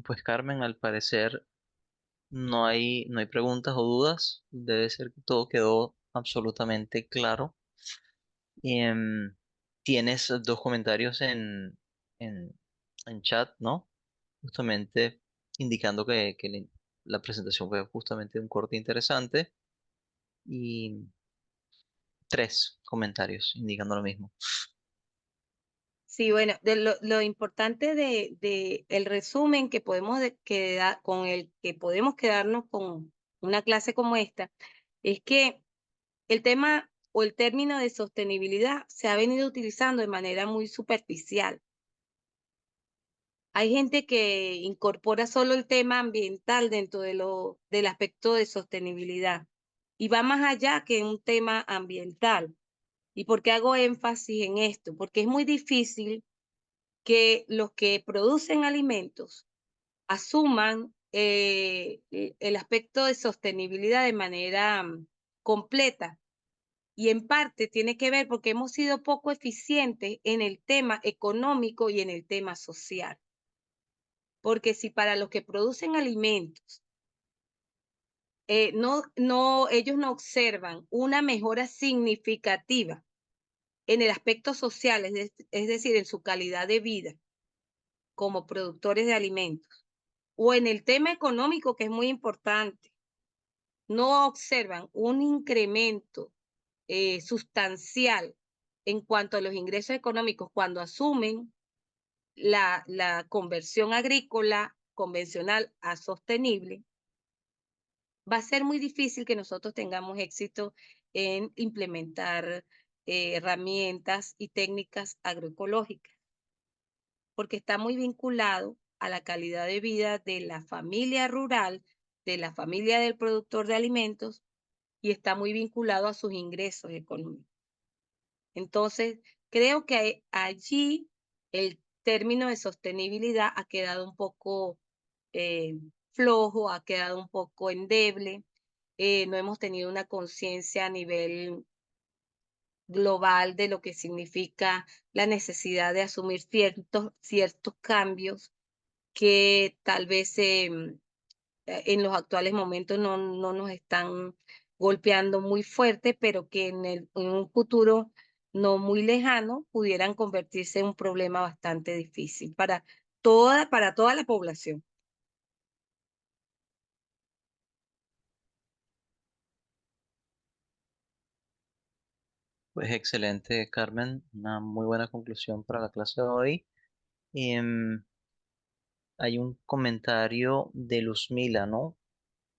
Pues Carmen, al parecer no hay preguntas o dudas, debe ser que todo quedó absolutamente claro. Em, Tienes dos comentarios en, en chat, ¿no? Justamente indicando que la presentación fue justamente un corte interesante y tres comentarios indicando lo mismo. Sí, bueno, lo importante de el resumen que podemos quedar, con el que podemos quedarnos con una clase como esta, es que el tema o el término de sostenibilidad se ha venido utilizando de manera muy superficial. Hay gente que incorpora solo el tema ambiental dentro del aspecto de sostenibilidad y va más allá que un tema ambiental. ¿Y por qué hago énfasis en esto? Porque es muy difícil que los que producen alimentos asuman el aspecto de sostenibilidad de manera completa. Y en parte tiene que ver porque hemos sido poco eficientes en el tema económico y en el tema social. Porque si para los que producen alimentos ellos no observan una mejora significativa en el aspecto social, es decir, en su calidad de vida como productores de alimentos, o en el tema económico, que es muy importante, no observan un incremento sustancial en cuanto a los ingresos económicos cuando asumen la conversión agrícola convencional a sostenible, va a ser muy difícil que nosotros tengamos éxito en implementar herramientas y técnicas agroecológicas, porque está muy vinculado a la calidad de vida de la familia rural, de la familia del productor de alimentos, y está muy vinculado a sus ingresos económicos. Entonces, creo que allí el término de sostenibilidad ha quedado un poco eh, flojo, ha quedado un poco endeble. No hemos tenido una conciencia a nivel global de lo que significa la necesidad de asumir ciertos cambios que tal vez en los actuales momentos no nos están golpeando muy fuerte, pero que en un futuro no muy lejano pudieran convertirse en un problema bastante difícil para toda la población. Pues excelente, Carmen, una muy buena conclusión para la clase de hoy. Em, Hay un comentario de Luzmila, ¿no?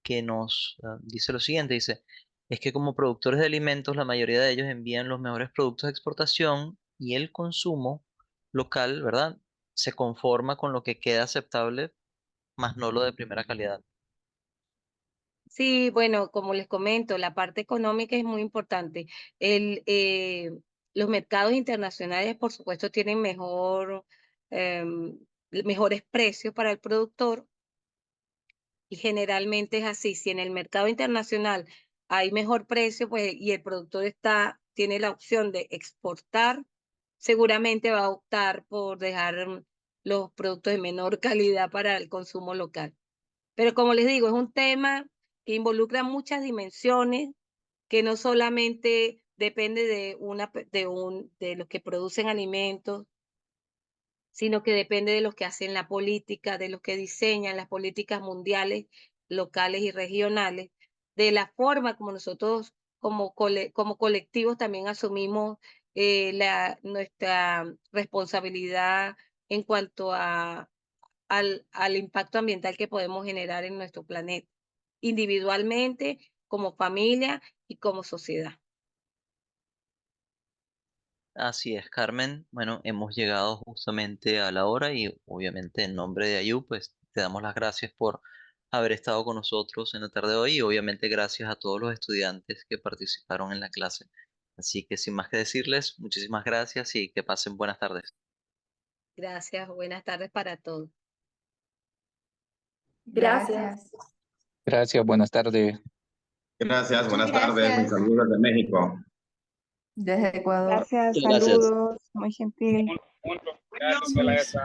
Que nos dice lo siguiente, dice, es que como productores de alimentos, la mayoría de ellos envían los mejores productos de exportación y el consumo local, ¿verdad? Se conforma con lo que queda aceptable, más no lo de primera calidad. Sí, bueno, como les comento, la parte económica es muy importante. El, eh, los mercados internacionales, por supuesto, tienen em, mejores precios para el productor y generalmente es así. Si en el mercado internacional hay mejor precio, pues, y el productor tiene la opción de exportar, seguramente va a optar por dejar los productos de menor calidad para el consumo local. Pero como les digo, es un tema que involucra muchas dimensiones, que no solamente depende de los que producen alimentos, sino que depende de los que hacen la política, de los que diseñan las políticas mundiales, locales y regionales, de la forma como nosotros como colectivos también asumimos nuestra responsabilidad en cuanto al impacto ambiental que podemos generar en nuestro planeta, individualmente, como familia y como sociedad. Así es, Carmen. Bueno, hemos llegado justamente a la hora y obviamente en nombre de Ayú, pues te damos las gracias por haber estado con nosotros en la tarde de hoy y obviamente gracias a todos los estudiantes que participaron en la clase. Así que sin más que decirles, muchísimas gracias y que pasen buenas tardes. Gracias, buenas tardes para todos. Gracias. Gracias, buenas tardes. Gracias, Muchas buenas tardes, mis gracias. saludos de México. Desde Ecuador. Gracias, Muchas gracias. saludos, muy gentil. Gracias.